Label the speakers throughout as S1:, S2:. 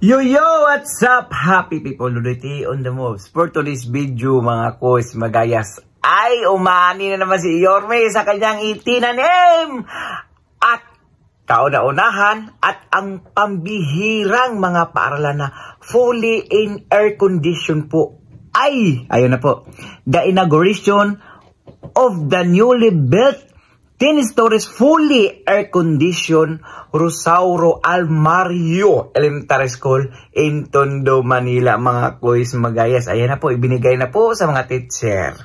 S1: Yo, what's up? Happy people, Luliti on the moves. For today's video, mga kois, magayas, ay umani na naman si Yorme sa kanyang itina name. At kauna-unahan at ang pambihirang mga paaralan na fully in air condition po. Ay, ayun na po. The inauguration of the newly built 10 stories fully air-conditioned Rosauro Almario Elementary School in Tondo, Manila. Mga kois, magayas. Ayan na po, ibinigay na po sa mga teacher.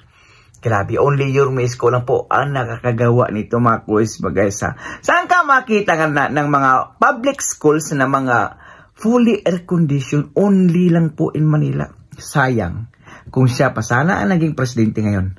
S1: Grabe, only your school lang po ang nakakagawa nito, mga kois, magayas. Saan ka makita ng mga public schools na mga fully air-conditioned? Only lang po in Manila. Sayang. Kung siya pa sana ang naging presidente ngayon,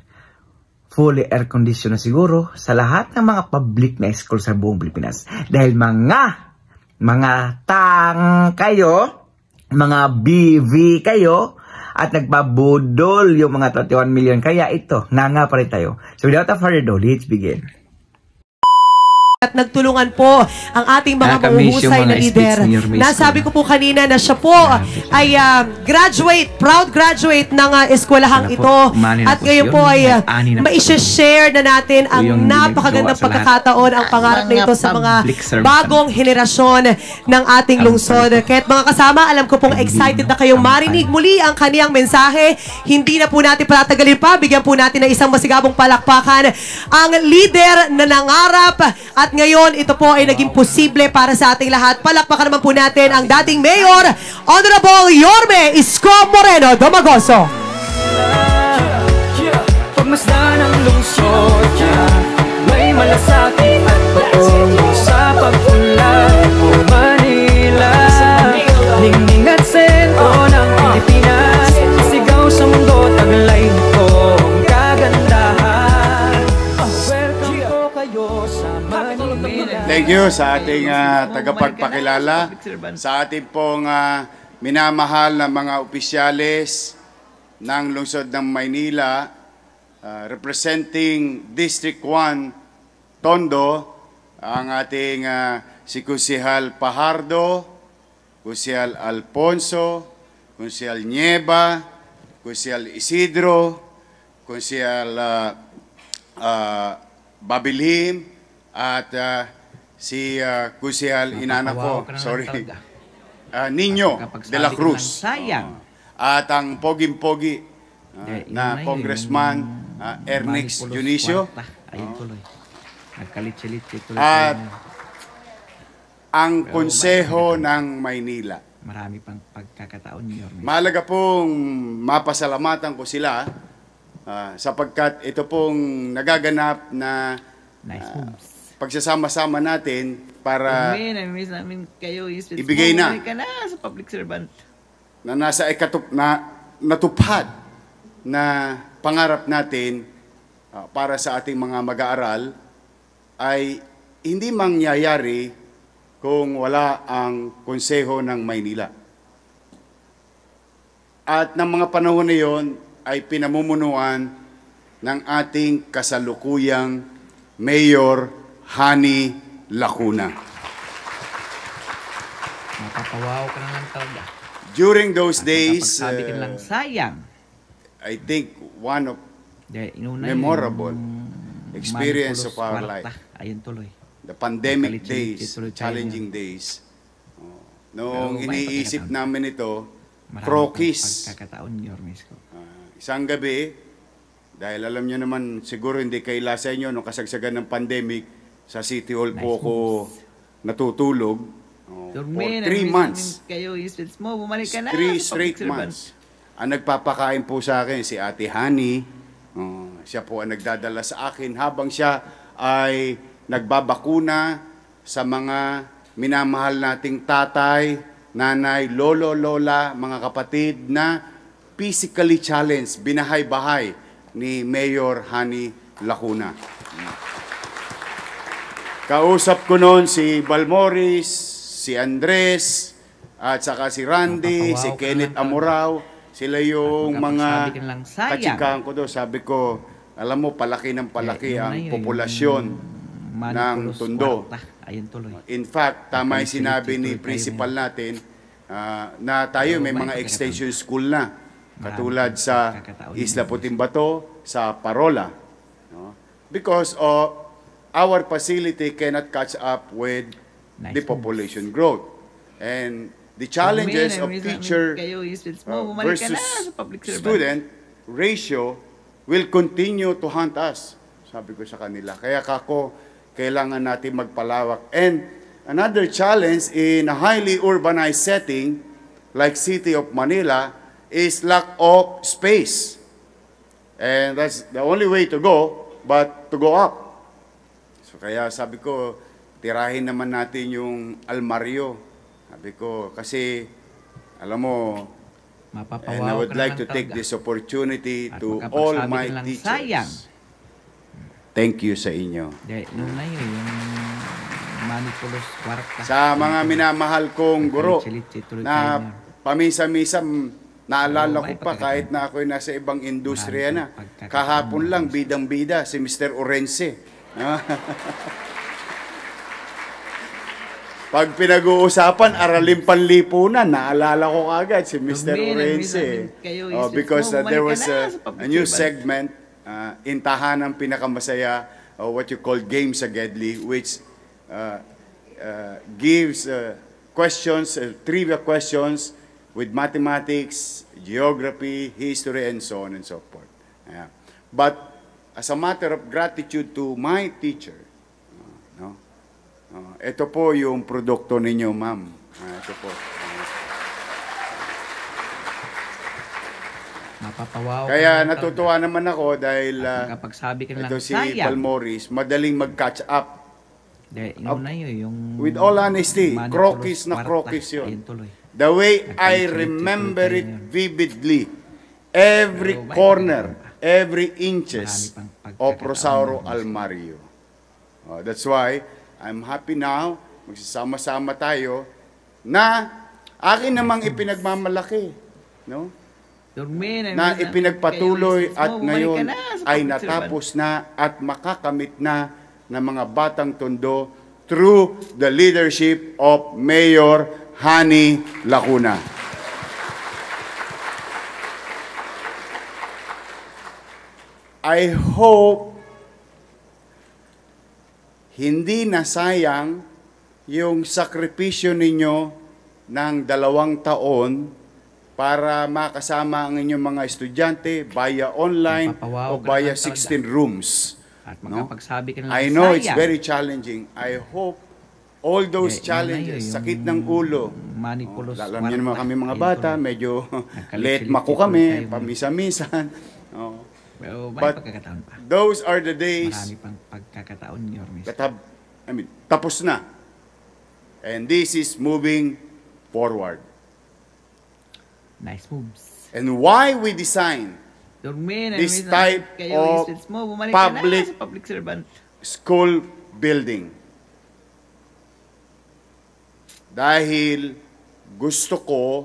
S1: fully air-conditioned na siguro sa lahat ng mga public na school sa buong Pilipinas. Dahil mga tang kayo, mga BV kayo, at nagbabudol yung mga 31 million. Kaya ito, nga pa rin tayo. So without further ado, let's begin.
S2: At nagtulungan po ang ating mga mahuhusay na leader. Nasabi ko po kanina na siya po ay proud graduate ng eskwelahang ito. At ngayon po ay maisha-share na natin ang napakagandang pagkakataon, ang pangarap na ito sa mga bagong henerasyon ng ating lungsod. Kaya't mga kasama, alam ko pong excited na kayong marinig muli ang kaniyang mensahe. Hindi na po natin patatagalin pa. Bigyan po natin ng isang masigabong palakpakan ang leader na nangarap at ngayon, ito po ay naging posible para sa ating lahat. Palakpakan naman po natin ang dating Mayor, Honorable Yorme Isko Moreno Domagoso.
S3: Pagmasdan ang lungsod, may malasakit at patungo sa pagpunlan o Manila. Ningning at sentro ng Pilipinas, sigaw sa mundo, taglay nito ang kagandahan. Welcome po kayo sa Manila.
S4: Thank you sa ating tagapagpakilala, sa ating pong minamahal na mga opisyales ng lungsod ng Maynila, representing District 1 Tondo, ang ating si Kusihal Pajardo, Kusihal Alfonso, Kusihal Nieva, Kusihal Isidro, Kusihal Babilim, at si Kusihal Inana ko, sorry, Nino de la Cruz. At ang poging-pogi na Congressman Ernix Junicio. At ang Konseho ng Maynila.
S1: Marami pang pagkakataon niyo.
S4: Mahalaga pong mapasalamatan ko sila sapagkat ito pong nagaganap na pagsasama-sama natin para ibigay na
S1: sa public servant
S4: na nasa natupad na pangarap natin para sa ating mga mag-aaral ay hindi mangyayari kung wala ang Konseho ng Maynila. At ng mga panahon na yon ay pinamumunuan ng ating kasalukuyang Mayor Hani Lacuna.
S1: Mapapawaw ka naman talaga.
S4: During those days,
S1: lang, sayang.
S4: I think one of memorable experience of our life.
S1: Ayun tuloy.
S4: The pandemic days, challenging days. Noong iniisip namin ito, prokis. Isang gabi, dahil alam nyo naman, siguro hindi kaila sa inyo, nung kasagsagan ng pandemic, sa City Hall po ako natutulog for 3 months. 3 straight months. Ang nagpapakain po sa akin, si Ate Hani. Siya po ang nagdadala sa akin habang siya ay nagbabakuna sa mga minamahal nating tatay, nanay, lolo, lola, mga kapatid na physically challenged, binahay-bahay ni Mayor Hani Lacuna. Kausap ko noon si Balmoris, si Andres, at saka si Randy, si Kenneth Amorao. Sila yung mga katsikahan ko doon. Sabi ko, alam mo, palaki ng palaki ang populasyon ng Tondo. In fact, tama yung sinabi ni principal natin, na tayo may mga extension school na. Katulad sa Isla Putimbato, sa Parola. No? Because our facility cannot catch up with the population growth. And the challenges of teacher versus student ratio will continue to haunt us. Sabi ko sa kanila. Kaya kako, kailangan natin magpalawak. And another challenge in a highly urbanized setting like City of Manila is lack of space. And that's the only way to go, but to go up. So kaya sabi ko, tirahin naman natin yung almaryo. Sabi ko, kasi alam mo, and I would like to take this opportunity to all my teachers. Thank you sa inyo. Sa mga minamahal kong guro na paminsan-minsan naalala ko pa kahit na ako'y nasa ibang industriya na. Kahapon lang, bidang-bida, si Mr. Orense. Pag pinag-uusapan, aralin panlipunan, naalala ko agad si Mr. Orense. Because there was a new segment, Intahanang Pinakamasaya, what you call Game sa Gedli, which gives questions, trivia questions with mathematics, geography, history, and so on and so forth. But as a matter of gratitude to my teacher, ito po yung produkto ninyo, ma'am. Ito po. Kaya natutuwa naman ako dahil ito si Palmoris, madaling mag-catch up. With all honesty, krokis na krokis yun. The way I remember it vividly, every corner, every inches of Rosauro Almario. That's why I'm happy now, magsasama-sama tayo, na akin namang ipinagmamalaki, no? Na ipinagpatuloy at ngayon ay natapos na at makakamit na ng mga batang Tondo through the leadership of Mayor Hani Lacuna. I hope hindi nasayang yung sakripisyo ninyo ng 2 taon para makasama ang inyong mga estudyante via online o via 16 rooms. No? I know it's very challenging. I hope all those challenges, sakit ng ulo. Alam niyo naman kami mga bata, medyo late mako kami, pamisa-misan. But those are the days that have, tapos na. And this is moving forward.
S5: Nice moves.
S4: And why we design this type of public school building? Dahil gusto ko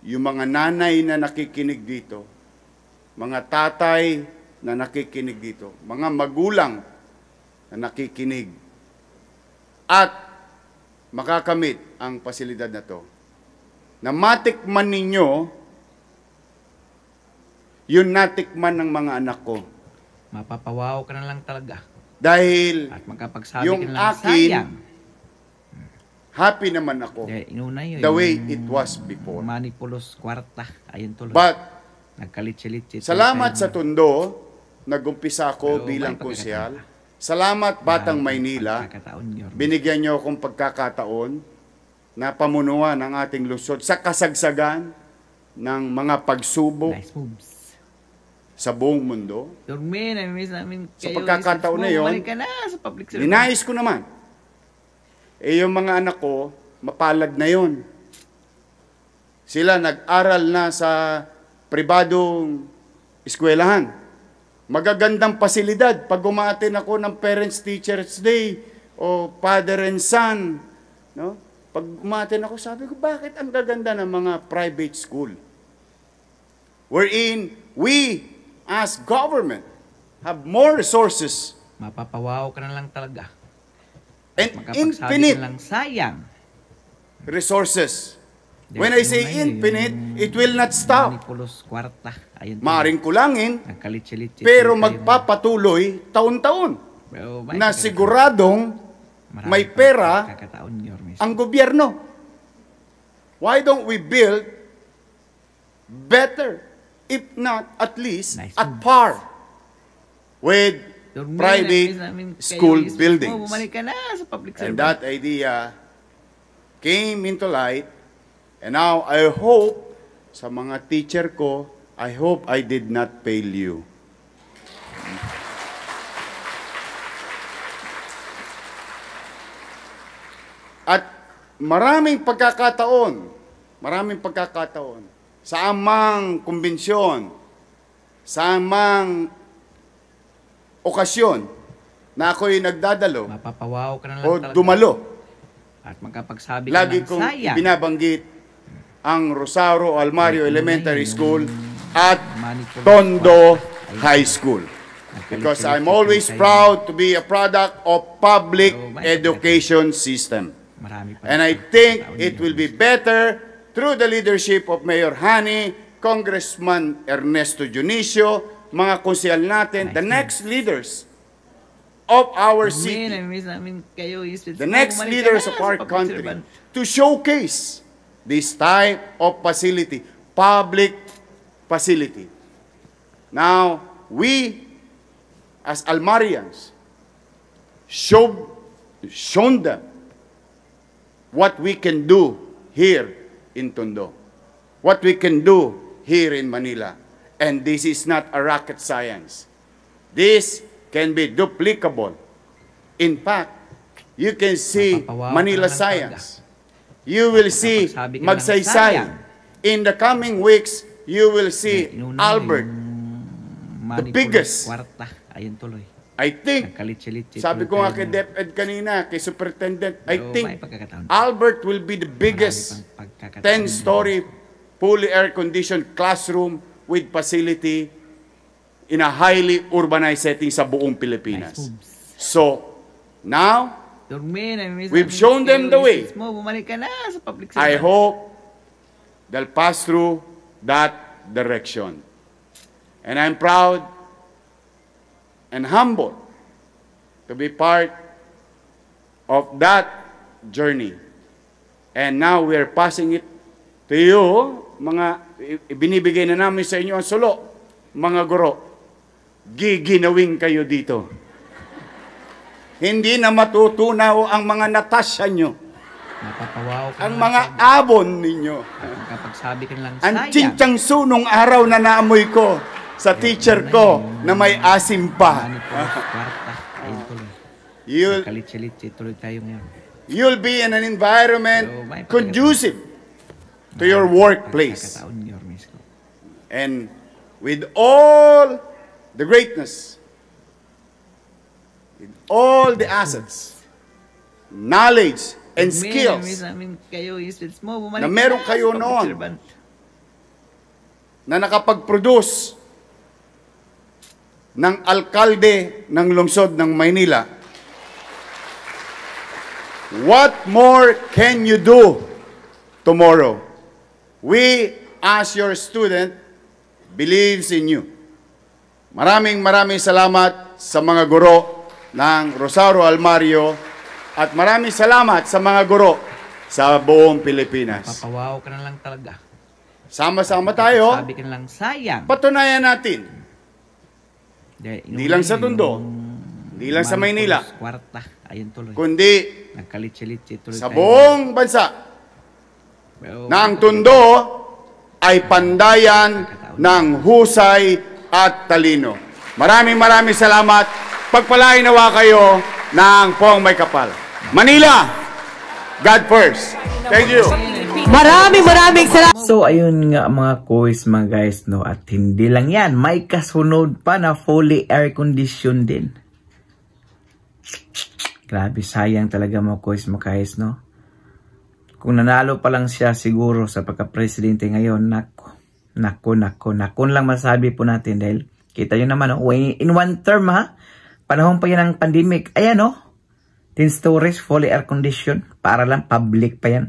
S4: yung mga nanay na nakikinig dito, mga tatay na nakikinig dito, mga magulang na nakikinig, at makakamit ang pasilidad na to, na matikman ninyo yung natikman ng mga anak ko.
S5: Mapapawaw ka na lang talaga.
S4: Dahil
S5: at magkapagsabi
S4: yung
S5: ka na lang,
S4: akin,
S5: sayang.
S4: Happy naman ako. The way it was before.
S5: Manipulos kwarta. Ayun tuloy.
S4: But,
S5: nagkalit-silit.
S4: Salamat sa Tondo, nag-umpisa ako bilang konsyal. Salamat Batang Maynila, binigyan niyo akong pagkakataon na pamunuan ang ating lungsod sa kasagsagan ng mga pagsubok sa buong mundo. Sa pagkakataon na yun, ninais ko naman. Yung mga anak ko, mapalad na yun. Sila nag-aral na sa pribadong eskwelahan. Magagandang pasilidad. Pag umaatin ako ng Parents Teachers Day o Father and Son, no? Pag umaatin ako, sabi ko, bakit ang gaganda ng mga private school? Wherein we, as government, have more resources.
S5: Mapapawaw ka na lang talaga.
S4: And infinite
S5: lang, sayang.
S4: resources When I say infinite, it will not stop.
S5: Manipulos kwarta. Ayun tuloy.
S4: Maaring kulangin,
S5: Nagkalitsi-litsi
S4: pero
S5: tuloy tayo.
S4: magpapatuloy taon-taon
S5: Pero
S4: na siguradong may pera
S5: pagkakataon, Yormes.
S4: ang gobyerno. Why don't we build better, if not at least
S5: Nice
S4: at
S5: move.
S4: par with
S5: Yormes,
S4: private
S5: namin kayo,
S4: school
S5: Yormes.
S4: buildings?
S5: Bumalik ka na sa public
S4: And
S5: servant.
S4: that idea came into light, and now I hope sa mga teacher ko, I hope I did not fail you. At maraming pagkakataon sa amang kumbensyon, sa amang okasyon na ako'y nagdadalo
S5: Mapapawaw ka na lang
S4: o
S5: talaga.
S4: dumalo.
S5: At magkapagsabi ka
S4: Lagi
S5: ng
S4: kong
S5: sayang.
S4: binabanggit ang Rosario Almario Elementary School at
S5: Manipulos
S4: Tondo
S5: kwarta.
S4: High School. Because
S5: Nagkalitsi-litsi
S4: I'm
S5: tuloy
S4: always
S5: tayo.
S4: proud to be a product of public
S5: Oh, my
S4: education system.
S5: Marami pa
S4: And I
S5: pagkakataon,
S4: think it
S5: Yormes.
S4: will be better through the leadership of Mayor Hani, Congressman Ernesto Junicio, mga konsyal natin, the next leaders of our city, the next leaders of our country, to showcase this type of facility, public facility. Now, we, as Almarians, shown them what we can do here in Tondo, what we can do here in Manila. And this is not a rocket science. This can be duplicable. In fact, you can see
S5: Mapapawaw
S4: Manila
S5: ka lang
S4: Science. You will see
S5: Makapagsabi ka ng
S4: Magsaysay.
S5: sayang.
S4: In the coming weeks, you will see
S5: Inuna
S4: Albert.
S5: Manipulos
S4: biggest.
S5: kwarta. Ayun tuloy.
S4: I think,
S5: Nagkalitsi-litsi
S4: sabi
S5: tuloy
S4: ko nga
S5: tayo.
S4: kay DepEd kanina, kay Superintendent, I
S5: Pero
S4: think
S5: may pagkakataon.
S4: Albert will be the biggest
S5: Marami pang pagkakataon.
S4: 10-story, fully air-conditioned classroom with facility in a highly urbanized setting sa buong Pilipinas.
S5: Nice moves.
S4: So, now,
S5: Yormes,
S4: we've shown them the way.
S5: Bumalik ka na sa public
S4: I
S5: servant.
S4: hope they'll pass through that direction. And I'm proud and humbled to be part of that journey. And now we're passing it to you, mga binibigay na namin sa inyo ang sulo, mga guro. Giginawin kayo dito. Hindi na matutunaw ang mga natasya nyo,
S5: Mapapawaw ka
S4: ang
S5: na
S4: mga
S5: lang.
S4: abon ninyo.
S5: Magkapagsabi ka na lang
S4: Ang
S5: sayang.
S4: tsintsang sunong araw na naamoy ko sa teacher ko na may asim pa.
S5: Manipulos kwarta. Ayun tuloy.
S4: You'll,
S5: Nagkalitsi-litsi tuloy tayo ngayon.
S4: you'll be in an environment
S5: So, may
S4: conducive to your workplace.
S5: Pagkakataon, Yormes ko.
S4: And with all the greatness, with all the assets, knowledge, and skills na meron kayo noon na nakapag-produce ng alkalde ng lungsod ng Maynila, what more can you do tomorrow? We, as your student, believes in you. Maraming salamat sa mga guro ng Rosario Almario at maraming salamat sa mga guro sa buong Pilipinas.
S5: Papawaw ka na lang talaga.
S4: Sama-sama tayo,
S5: Sabi ka na lang sayang.
S4: patunayan natin. Hindi lang sa Tondo, hindi lang sa Maynila,
S5: Kwarta. Ayun tuloy.
S4: kundi
S5: Nagkalitsi-litsi tuloy
S4: sa
S5: tayo.
S4: buong bansa
S5: Pero,
S4: na ang Tondo ay pandayan ng husay at talino. Maraming salamat. Pagpalain nawa kayo ng poong may kapal. Manila, God first. Thank you.
S2: Maraming salamat.
S1: So, ayun nga mga kois, mga guys, no? At hindi lang yan, may kasunod pa na fully air-conditioned din. Grabe, sayang talaga mga kois, mga guys, no? Kung nanalo pa lang siya siguro sa pagka-presidente ngayon, nako lang masabi po natin dahil kita nyo naman, no? In one term, ha? Panahon pa yan ng pandemic. Ayan, no? 10 stories, fully air-conditioned. Para lang, public pa yan.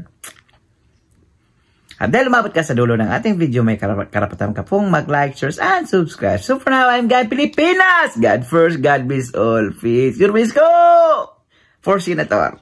S1: At dahil umabot ka sa dulo ng ating video, may karapatan ka pong mag-like, share, and subscribe. So for now, I'm God Pilipinas! God first, God bless all. Peace. Your miss ko! For Senator.